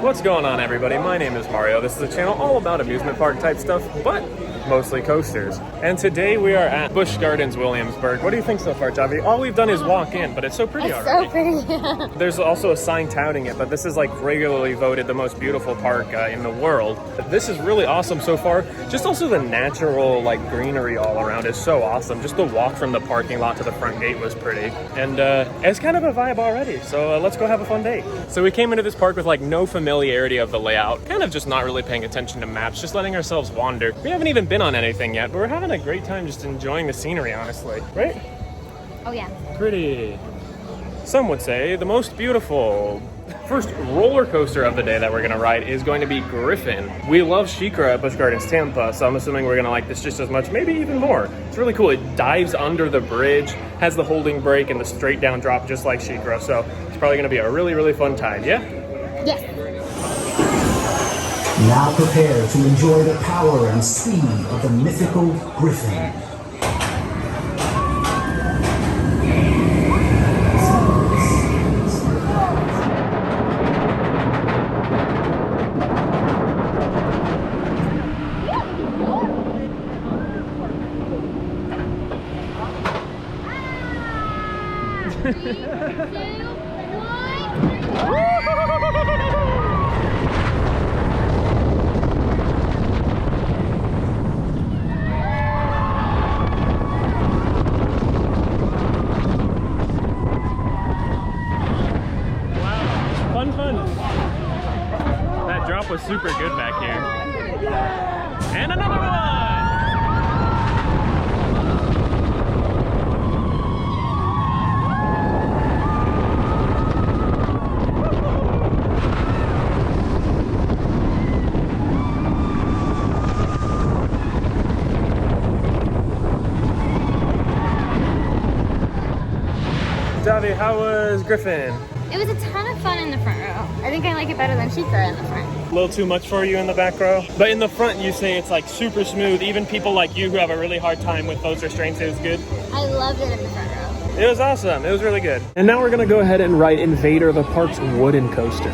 What's going on, everybody? My name is Mario. This is a channel all about amusement park type stuff, but mostly coasters. And today we are at Busch Gardens Williamsburg. What do you think so far, Javi? All we've done is walk in, but it's so pretty already. So pretty. There's also a sign touting it, but this is like regularly voted the most beautiful park in the world. This is really awesome so far. Just also the natural like greenery all around is so awesome. Just the walk from the parking lot to the front gate was pretty. And it's kind of a vibe already. So let's go have a fun day. So we came into this park with like no familiarity of the layout. Kind of just not really paying attention to maps, just letting ourselves wander. We haven't even been on anything yet, but we're having a great time just enjoying the scenery, honestly. Right? Oh yeah. Pretty. Some would say the most beautiful. First roller coaster of the day that we're gonna ride is going to be Griffon. We love SheiKra at Busch Gardens Tampa, so I'm assuming we're gonna like this just as much, maybe even more. It's really cool. It dives under the bridge, has the holding brake and the straight down drop just like SheiKra, so it's probably gonna be a really, really fun time, yeah? Yes. Now prepare to enjoy the power and speed of the mythical Griffon. That drop was super good back here. And another one! Davi, how was Griffon? It was a ton of fun in the front row. I think I like it better than SheiKra in the front. A little too much for you in the back row? But in the front, you say it's like super smooth. Even people like you who have a really hard time with those restraints, it was good? I loved it in the front row. It was awesome. It was really good. And now we're gonna go ahead and ride Invadr, the park's wooden coaster.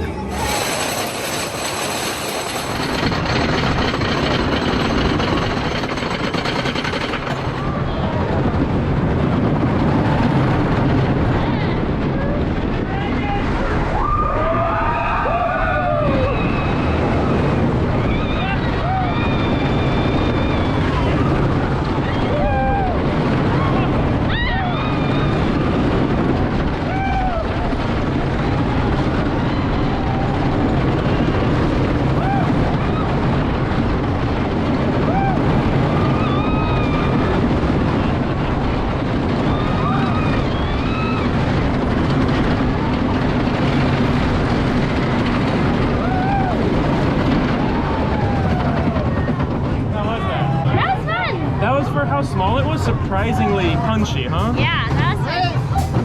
How small it was, surprisingly punchy, huh? Yeah, that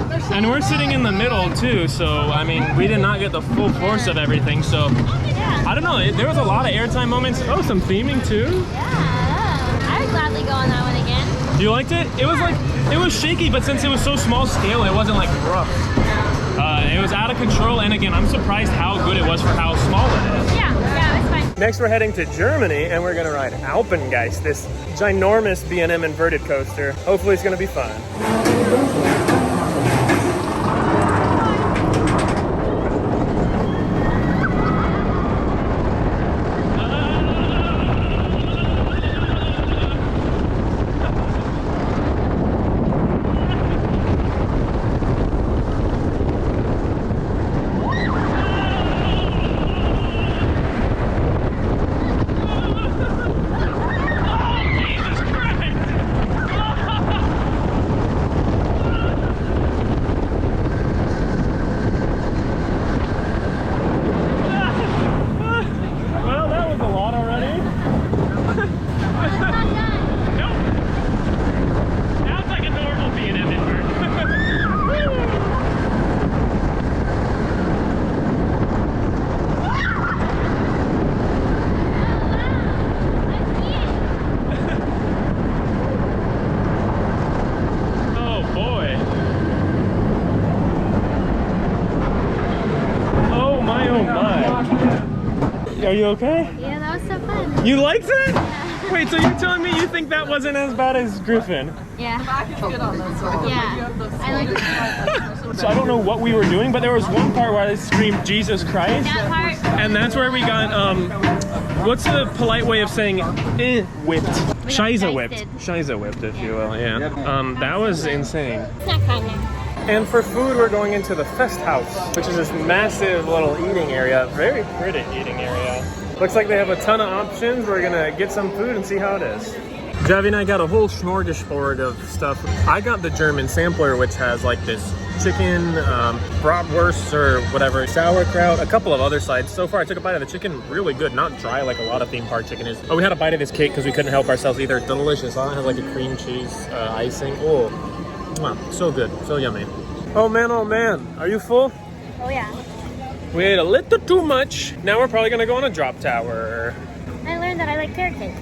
was fun. And we're sitting in the middle too, so I mean, we did not get the full force of everything, so Yeah. I don't know, there was a lot of airtime moments. Oh, some theming too? Yeah, I would gladly go on that one again. You liked it? It was like, it was shaky, but since it was so small scale, it wasn't like rough. It was out of control, and again, I'm surprised how good it was for how small it is. Yeah, it was fun. Next, we're heading to Germany, and we're gonna ride Alpengeist, this ginormous B&M inverted coaster. Hopefully it's gonna be fun. Are you okay? Yeah, that was so fun. You liked it? Wait, so you're telling me you think that wasn't as bad as Griffon? Yeah. Yeah. I like it. So I don't know what we were doing, but there was one part where I screamed Jesus Christ. That part. And that's where we got, what's the polite way of saying whipped? Scheiße whipped. Scheiße whipped, if you will, yeah. That was insane. It's not kind of. And for food, we're going into the Festhaus, which is this massive little eating area. Very pretty eating area. Looks like they have a ton of options. We're gonna get some food and see how it is. Javi and I got a whole smorgasbord of stuff. I got the German sampler, which has like this chicken, bratwurst or whatever, sauerkraut, a couple of other sides. So far, I took a bite of the chicken, really good, not dry like a lot of theme park chicken is. Oh, we had a bite of this cake because we couldn't help ourselves either. Delicious. I have like a cream cheese icing. Oh, mwah, so good, so yummy. Oh man, are you full? Oh yeah. We ate a little too much. Now we're probably gonna go on a drop tower. I learned that I like carrot cake.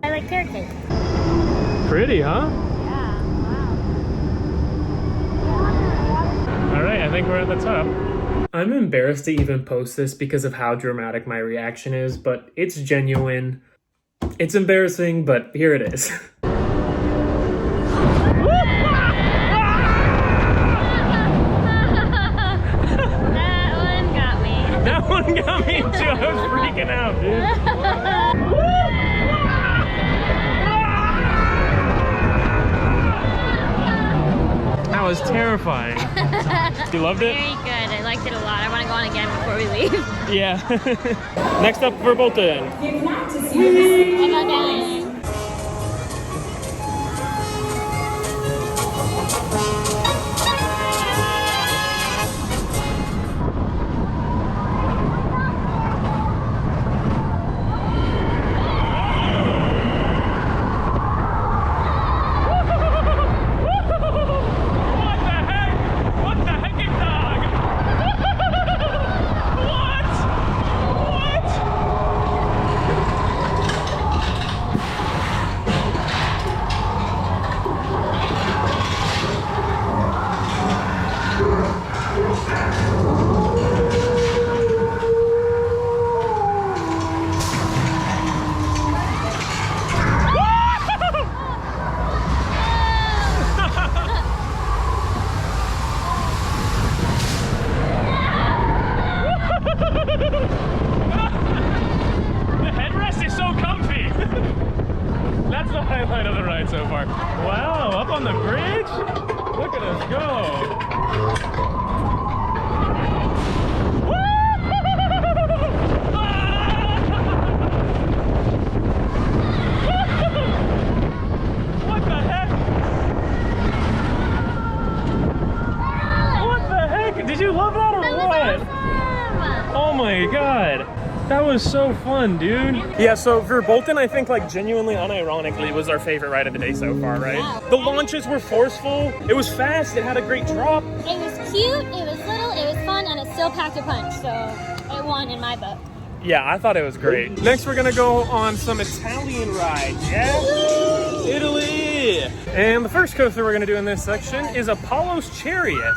I like carrot cake. Pretty, huh? Yeah. Wow. All right, I think we're at the top. I'm embarrassed to even post this because of how dramatic my reaction is, but it's genuine. It's embarrassing, but here it is. That one got me too. I was freaking out, dude. That was terrifying. You loved it? Very good. I liked it a lot. I want to go on again before we leave. Yeah. Next up, Verbolten. I got down. So far. Wow, up on the bridge? Look at us go. What the heck? What the heck? Did you love that or what? Awesome. Oh my god. That was so fun, dude. Yeah, so Verbolten, I think, like, genuinely, unironically, was our favorite ride of the day so far, right? Wow. The launches were forceful. It was fast. It had a great drop. It was cute, it was little, it was fun, and it still packed a punch, so it won in my book. Yeah, I thought it was great. Next, we're gonna go on some Italian rides, yeah? Italy! And the first coaster we're gonna do in this section is Apollo's Chariot,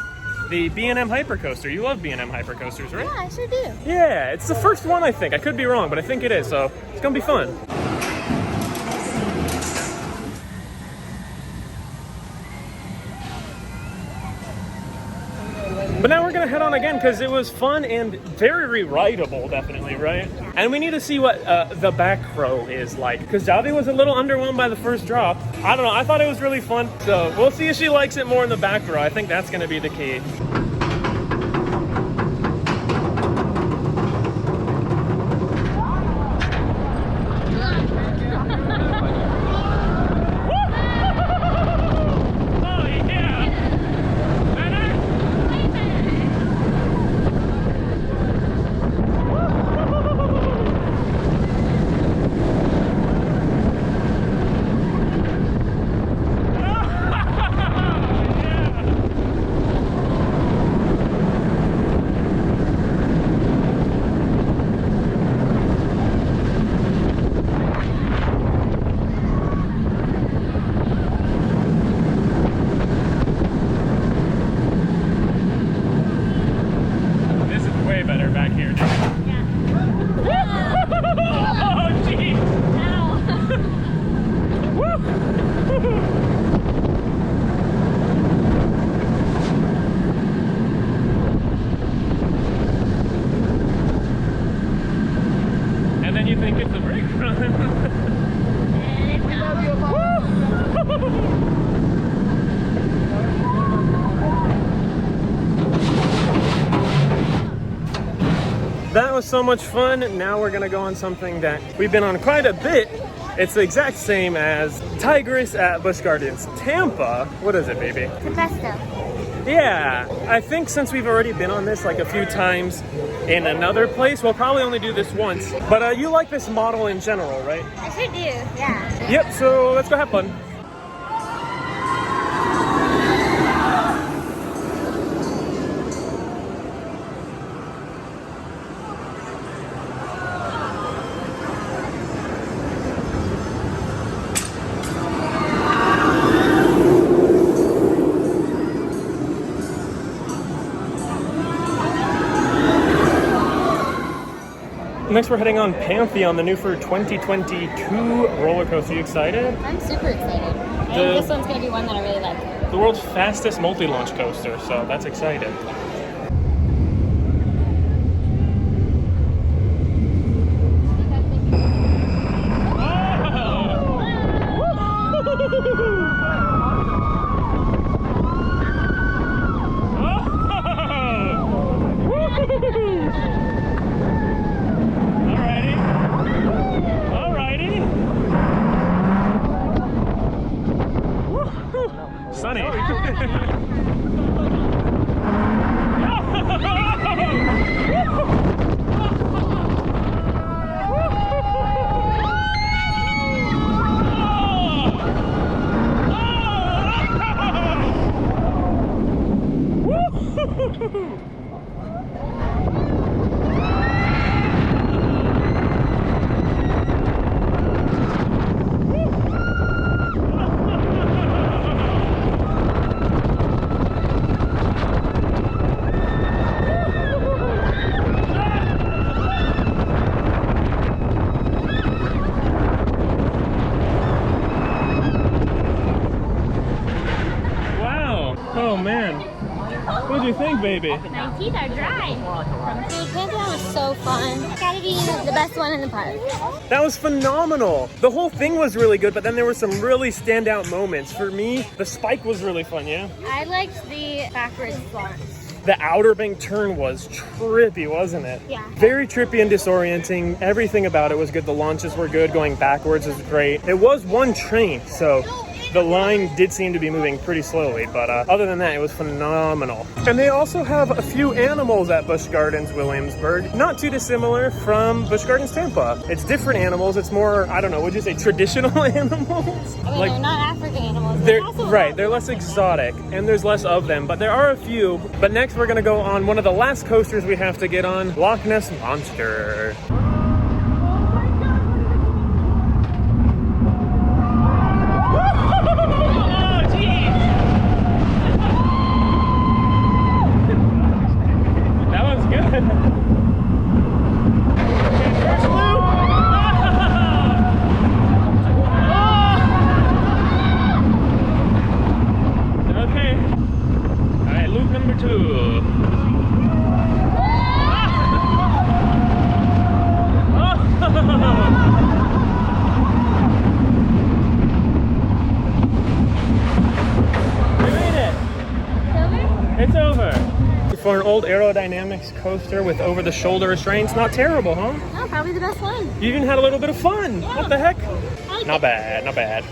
the B&M Hypercoaster. You love B&M Hypercoasters, right? Yeah, I sure do. Yeah, it's the first one, I think. I could be wrong, but I think it is, so it's gonna be fun. But now we're gonna head on again because it was fun and very rideable, definitely, right? And we need to see what the back row is like because Javi was a little underwhelmed by the first drop. I don't know, I thought it was really fun. So we'll see if she likes it more in the back row. I think that's gonna be the key. a brake run. We love you, That was so much fun. Now we're gonna go on something that we've been on quite a bit. It's the exact same as Tigress at Busch Gardens Tampa. What is it, baby? The Festo. Yeah, I think since we've already been on this like a few times in another place, we'll probably only do this once. But you like this model in general, right? I sure do, yeah. Yep, so let's go have fun. Next, we're heading on Pantheon, the new for 2022 roller coaster. You excited? I'm super excited. I think this one's going to be one that I really like. The world's fastest multi-launch coaster, so that's exciting. Sunny. Oh man, what do you think, baby? My teeth are dry. Dude, Pantheon was so fun. Gotta be the best one in the park. That was phenomenal. The whole thing was really good, but then there were some really standout moments. For me, the spike was really fun, yeah? I liked the backwards launch. The Outer Bank turn was trippy, wasn't it? Yeah. Very trippy and disorienting. Everything about it was good. The launches were good. Going backwards was great. It was one train, so the line did seem to be moving pretty slowly, but other than that, it was phenomenal. And they also have a few animals at Busch Gardens Williamsburg, not too dissimilar from Busch Gardens Tampa. It's different animals. It's more, I don't know, would you say traditional animals? I mean, they're not African animals. They're right, they're less exotic, and there's less of them, but there are a few. But next we're gonna go on one of the last coasters we have to get on, Loch Ness Monster. For an old aerodynamics coaster with over-the-shoulder restraints, not terrible, huh? No, probably the best one. You even had a little bit of fun. Yeah. What the heck? Like Not bad, not bad.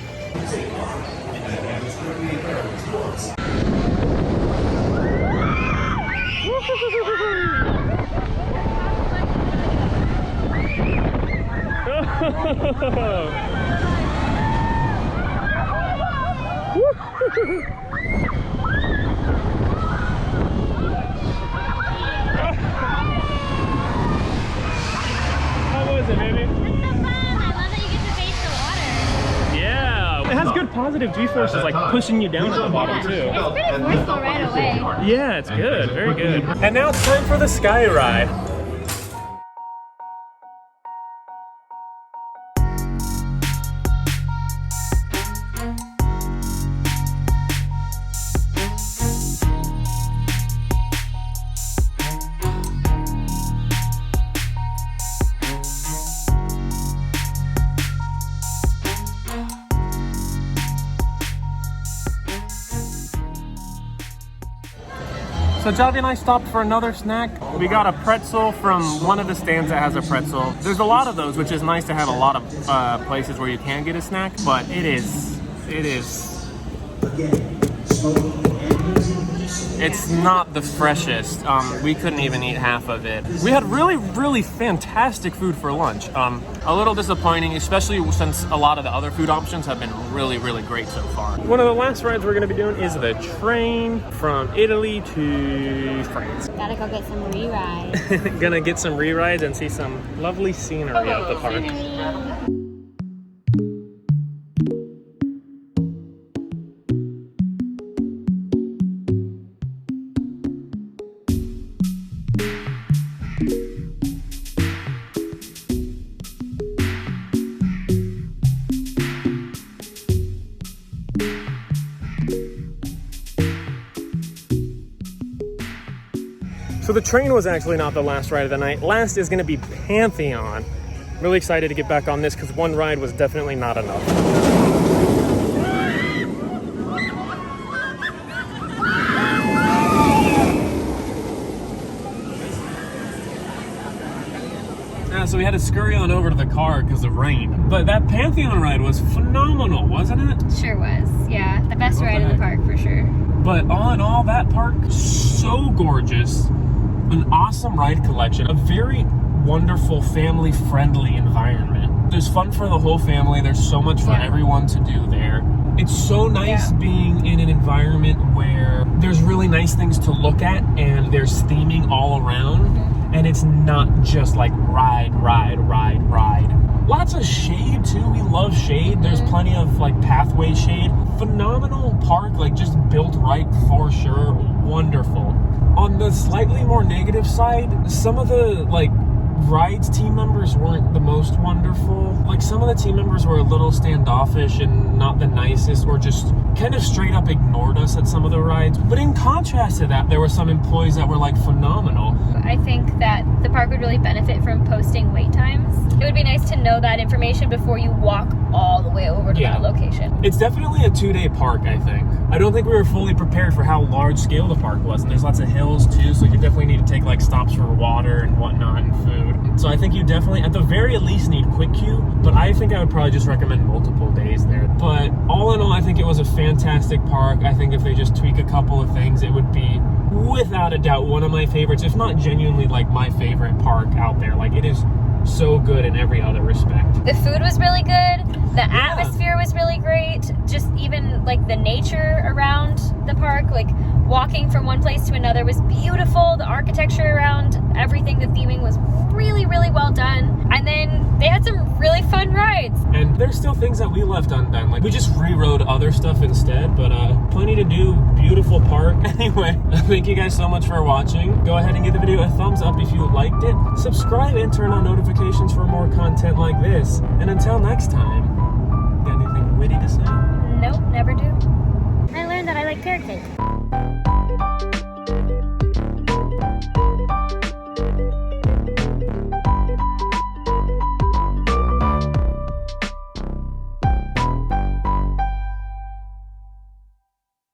How was it, baby? It's so fun. I love that you get to face the water. Yeah. It has good positive G-forces, like pushing you down at the bottom, too. It's pretty forceful right away. Yeah, it's good. Very good. And now it's time for the Sky Ride. So Javi and I stopped for another snack. We got a pretzel from one of the stands that has a pretzel. There's a lot of those, which is nice to have a lot of places where you can get a snack, but it is, it's not the freshest. We couldn't even eat half of it. We had really fantastic food for lunch. A little disappointing, especially since a lot of the other food options have been really great so far. One of the last rides we're gonna be doing is the train from Italy to France. Gotta go get some re-rides. Gonna get some re-rides and see some lovely scenery at the park. So the train was actually not the last ride of the night. Last is gonna be Pantheon. Really excited to get back on this because one ride was definitely not enough. So we had to scurry on over to the car because of rain. But that Pantheon ride was phenomenal, wasn't it? Sure was, yeah. The best ride in the park for sure. But all in all, that park, so gorgeous. An awesome ride collection, a very wonderful family-friendly environment. There's fun for the whole family. There's so much for everyone to do there. It's so nice being in an environment where there's really nice things to look at and there's theming all around. And it's not just like ride. Lots of shade too. We love shade. There's plenty of like pathway shade. Phenomenal park, like just built right for sure. Wonderful. On the slightly more negative side, some of the like rides team members weren't the most wonderful. Like some of the team members were a little standoffish and not the nicest, or just kind of straight up ignored us at some of the rides. But in contrast to that, there were some employees that were like phenomenal. I think that the park would really benefit from posting wait times. It would be nice to know that information before you walk all the way over to that location. It's definitely a 2-day park, I think. I don't think we were fully prepared for how large scale the park was. And there's lots of hills too, so you definitely need to take like stops for water and whatnot and food. So I think you definitely, at the very least, need quick queue, but I think I would probably just recommend multiple days there. But all in all, I think it was a fantastic park. I think if they just tweak a couple of things, it would be, without a doubt, one of my favorites, if not genuinely like my favorite park out there. Like, it is so good in every other respect. The food was really good. The atmosphere was really great. Just even like the nature around the park, like walking from one place to another was beautiful. The architecture around everything, the theming was really well done. And then they had some really fun rides. And there's still things that we left undone. Like we just rewrote other stuff instead, but plenty to do. Beautiful park. Anyway, thank you guys so much for watching. Go ahead and give the video a thumbs up if you liked it. Subscribe and turn on notifications for more content like this. And until next time, got anything witty to say? Nope, never do. I learned that I like carrot cake.